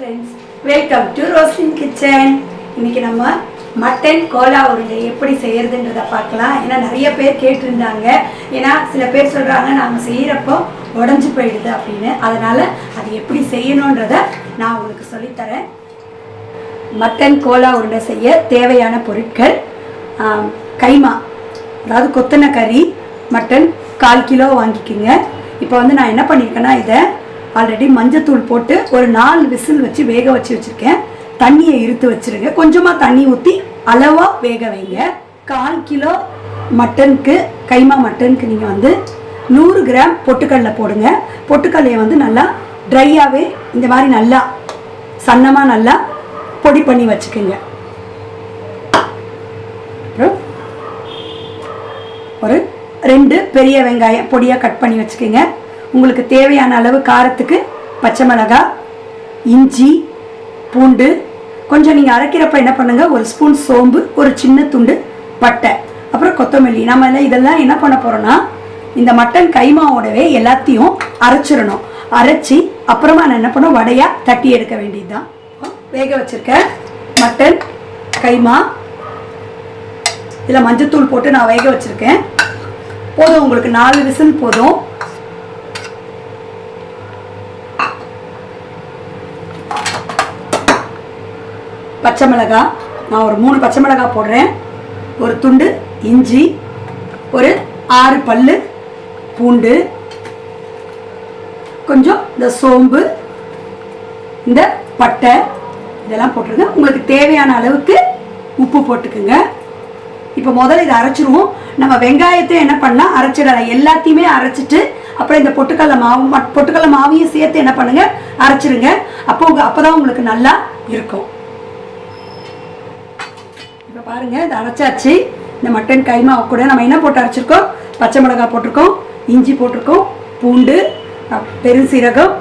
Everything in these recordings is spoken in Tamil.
Friends, welcome to Roslin kitchen. இன்னைக்கு நம்ம மட்டன் கோலா உருண்டை எப்படி செய்யறதுன்றதை பார்க்கலாம். ஏன்னா நிறைய பேர் கேட்டிருந்தாங்க. ஏன்னா சில பேர் சொல்கிறாங்க நாங்கள் செய்கிறப்போ உடஞ்சி போயிடுது அப்படின்னு. அதனால் அது எப்படி செய்யணுன்றதை நான் உங்களுக்கு சொல்லித்தரேன். மட்டன் கோலா உருண்டை செய்ய தேவையான பொருட்கள்: கைமா, அதாவது கொத்தன கறி மட்டன் 1/4 கிலோ வாங்கிக்கோங்க. இப்போ நான் என்ன பண்ணியிருக்கேன்னா, இதை ஆல்ரெடி மஞ்சத்தூள் போட்டு ஒரு 4 விசில் வச்சு வேக வச்சுருக்கேன். தண்ணியை இருத்து வச்சுருங்க. கொஞ்சமாக தண்ணி ஊற்றி அளவாக வேக வைங்க. 1/4 கிலோ மட்டனுக்கு, கைமா மட்டனுக்கு நீங்கள் 100 கிராம் பொட்டுக்கடலை போடுங்க. பொட்டுக்கடலையை நல்லா ட்ரையாகவே இந்த மாதிரி நல்லா சன்னமாக நல்லா பொடி பண்ணி வச்சுக்கோங்க. ஒரு 2 பெரிய வெங்காயம் பொடியாக கட் பண்ணி வச்சுக்கோங்க. உங்களுக்கு தேவையான அளவு காரத்துக்கு பச்சை மிளகாய், இஞ்சி, பூண்டு, கொஞ்சம் நீங்கள் அரைக்கிறப்ப என்ன பண்ணுங்கள், ஒரு ஸ்பூன் சோம்பு, ஒரு சின்ன துண்டு பட்டை, அப்புறம் கொத்தமல்லி. நம்ம இதெல்லாம் என்ன பண்ண போகிறோன்னா, இந்த மட்டன் கைமாவோடவே எல்லாத்தையும் அரைச்சிடணும். அரைச்சி அப்புறமா நான் என்ன பண்ணோம், வடையாக தட்டி எடுக்க வேண்டியது தான். வேக வச்சுருக்க மட்டன் கைமா இதில் மஞ்சத்தூள் போட்டு நான் வேக வச்சுருக்கேன். போதும், உங்களுக்கு 4 விசில் போதும். பச்சை மிளகாய் நான் ஒரு 3 பச்சை மிளகாய் போடுறேன். ஒரு துண்டு இஞ்சி, ஒரு 6 பல்லு பூண்டு, கொஞ்சம் இந்த சோம்பு, இந்த பட்டை, இதெல்லாம் போட்டுருங்க. உங்களுக்கு தேவையான அளவுக்கு உப்பு போட்டுக்குங்க. இப்போ முதல்ல இதை அரைச்சிருவோம். நம்ம வெங்காயத்தை என்ன பண்ணலாம், அரைச்சிடலாம். எல்லாத்தையுமே அரைச்சிட்டு அப்புறம் இந்த பொட்டுக்கடலை மாவையும் சேர்த்து என்ன பண்ணுங்க, அரைச்சிருங்க. அப்போதான் உங்களுக்கு நல்லா இருக்கும். இப்போ பாருங்க, இதை அரைச்சாச்சு. இந்த மட்டன் கைமா கூட நம்ம என்ன போட்டு அரைச்சிருக்கோம், பச்சை மிளகாய் போட்டிருக்கோம், இஞ்சி போட்டிருக்கோம், பூண்டு, பெருசீரகம்,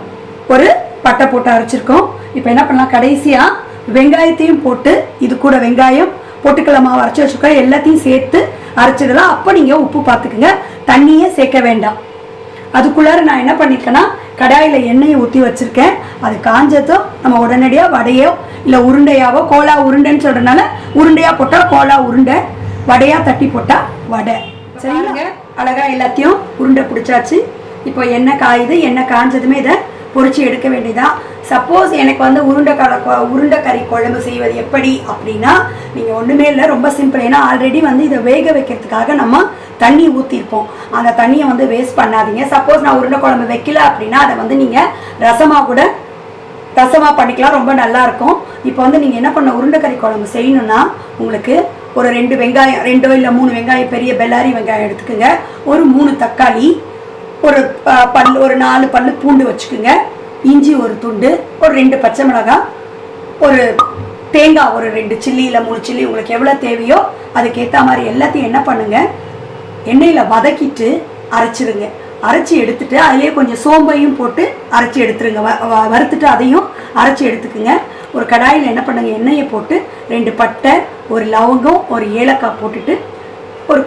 ஒரு பட்டை போட்டு அரைச்சிருக்கோம். இப்போ என்ன பண்ணலாம், கடைசியாக வெங்காயத்தையும் போட்டு இது கூட வெங்காயம், பொட்டுக்கடலை மாவு அரைச்சி வச்சுருக்கோம், எல்லாத்தையும் சேர்த்து அரைச்சிடலாம். அப்போ நீங்கள் உப்பு பார்த்துக்குங்க, தண்ணியே சேர்க்க வேண்டாம். அதுக்குள்ளார நான் என்ன பண்ணியிருக்கேன்னா, கடாயில் எண்ணெயை ஊற்றி வச்சுருக்கேன். அது காஞ்சதும் நம்ம உடனடியாக வடையோ இல்லை உருண்டையாவோ, கோலா உருண்டைன்னு சொல்கிறதுனால உருண்டையாக போட்டால் கோலா உருண்டை, வடையாக தட்டி போட்டால் வடை. சரிங்க, அழகாக எல்லாத்தையும் உருண்டை பிடிச்சாச்சு. இப்போ எண்ணெய் காயுது. எண்ணெய் காஞ்சதுமே இதை பொரிச்சு எடுக்க வேண்டியதான். சப்போஸ் எனக்கு உருண்டை கறி குழம்பு செய்வது எப்படி அப்படின்னா, நீங்கள் ஒன்றுமே இல்லை, ரொம்ப சிம்பிள். ஏன்னா ஆல்ரெடி இதை வேக வைக்கிறதுக்காக நம்ம தண்ணி ஊற்றிருப்போம். அந்த தண்ணியை வேஸ்ட் பண்ணாதீங்க. சப்போஸ் நான் உருண்டை குழம்பு வைக்கல அப்படின்னா அதை நீங்கள் ரசமாக பண்ணிக்கலாம், ரொம்ப நல்லாயிருக்கும். இப்போ நீங்கள் என்ன பண்ண, உருண்டை கறி குழம்பு செய்யணுன்னா உங்களுக்கு ஒரு 2 வெங்காயம், 2 இல்லை 3 வெங்காயம், பெரிய பெல்லாரி வெங்காயம் எடுத்துக்கோங்க. ஒரு 3 தக்காளி, ஒரு 4 பல்லு பூண்டு வச்சுக்கோங்க. இஞ்சி ஒரு துண்டு, ஒரு 2 பச்சை மிளகாய், ஒரு தேங்காய், ஒரு 2 சில்லி இல்லை 3 சில்லி, உங்களுக்கு எவ்வளோ தேவையோ அதுக்கேற்ற மாதிரி எல்லாத்தையும் என்ன பண்ணுங்கள், எண்ணெயில் வதக்கிட்டு அரைச்சிடுங்க. அரைச்சி எடுத்துட்டு அதிலே கொஞ்சம் சோம்பையும் போட்டு அரைச்சி எடுத்துருங்க. வறுத்துட்டு அதையும் அரைச்சி எடுத்துக்குங்க. ஒரு கடாயில் என்ன பண்ணுங்க, எண்ணெயை போட்டு 2 பட்டை, ஒரு லவங்கம், ஒரு ஏலக்காய் போட்டுட்டு ஒரு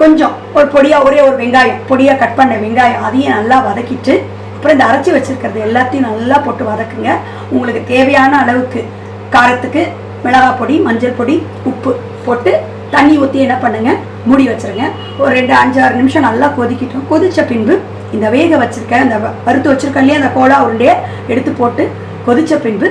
பொடியாக ஒரே ஒரு வெங்காயம், பொடியாக கட் பண்ண வெங்காயம், அதையும் நல்லா வதக்கிட்டு அப்புறம் இந்த அரைச்சி வச்சுருக்கிறது எல்லாத்தையும் நல்லா போட்டு வதக்குங்க. உங்களுக்கு தேவையான அளவுக்கு காரத்துக்கு மிளகாய் பொடி, மஞ்சள் பொடி, உப்பு போட்டு தண்ணி ஊற்றி என்ன பண்ணுங்கள், மூடி வச்சுருங்க. ஒரு 5-6 நிமிஷம் நல்லா கொதிக்கிட்டோம். கொதித்த பின்பு இந்த வேக வச்சுருக்கேன், இந்த வறுத்து வச்சுருக்கேன் இல்லையா, அந்த கோலா உருண்டையை எடுத்து போட்டு கொதித்த பின்பு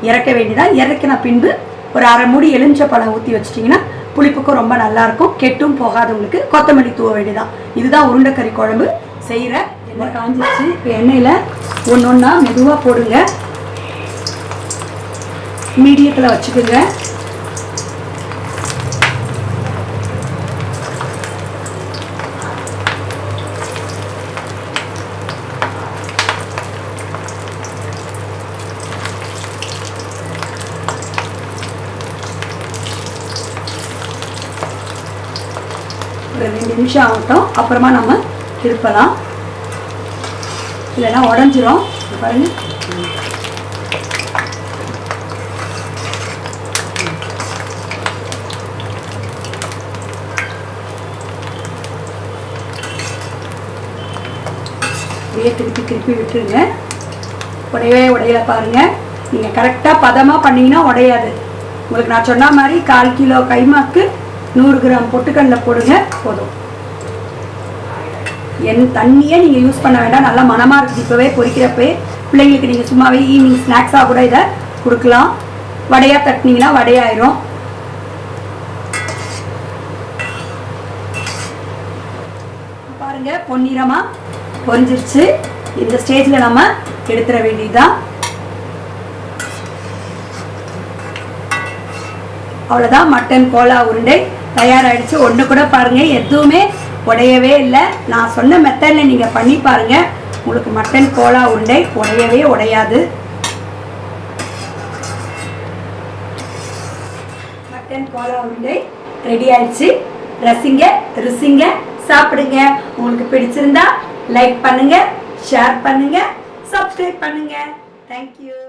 இறக்க வேண்டியதான். இறக்கின பின்பு ஒரு 1/2 மூடி எலுமிச்சை பழம் ஊற்றி வச்சிட்டிங்கன்னா புளிப்புக்கும் ரொம்ப நல்லாயிருக்கும், கெட்டும் போகாதவங்களுக்கு கொத்தமல்லி தூவ வேண்டியதான். இதுதான் உருண்டைக்கறி குழம்பு செய்கிற. எண்ணெய் காஞ்சிச்சு. இப்போ எண்ணெயில் ஒன்றா மெதுவாக போடுங்க. மீடியத்தில் வச்சுக்கோங்க. ஒரு 2 நிமிஷம் ஆகட்டும், அப்புறமா நம்ம திருப்பலாம், இல்லைன்னா உடஞ்சிரும். பாருங்க, திருப்பி விட்டுருங்க. உடையவே உடையில பாருங்க. நீங்கள் கரெக்டாக பதமாக பண்ணிங்கன்னா உடையாது. உங்களுக்கு நான் சொன்ன மாதிரி 1/4 கிலோ கைமாக்கு 100 கிராம் பொட்டுக்கடலை போடுங்க போதும். தண்ணியே நீங்கள் யூஸ் பண்ண வேண்டாம். நல்லா மனமாக இருக்குது இப்போவே பொரிக்கிறப்பே. பிள்ளைங்களுக்கு நீங்கள் சும்மாவே ஈவினிங் ஸ்நாக்ஸாக கூட இதை கொடுக்கலாம். வடையாக தட்டினீங்கன்னா வடையாயிரும். பாருங்க பொன்னிறமாக பொரிஞ்சிருச்சு. இந்த ஸ்டேஜில் நம்ம எடுத்துட வேண்டியதுதான். அவ்வளோதான், மட்டன் கோலா உருண்டை தயாராகிடுச்சு. ஒன்று கூட பாருங்கள் எதுவுமே உடையவே இல்லை. நான் சொன்ன மெத்தடில் நீங்கள் பண்ணி பாருங்கள், உங்களுக்கு மட்டன் கோலா உருண்டை உடையவே உடையாது. மட்டன் கோலா உருண்டை ரெடி ஆயிடுச்சு. ரசிங்க, ருசிங்க, சாப்பிடுங்க. உங்களுக்கு பிடிச்சிருந்தா லைக் பண்ணுங்க, ஷேர் பண்ணுங்க, சப்ஸ்கிரைப் பண்ணுங்க. தேங்க்யூ.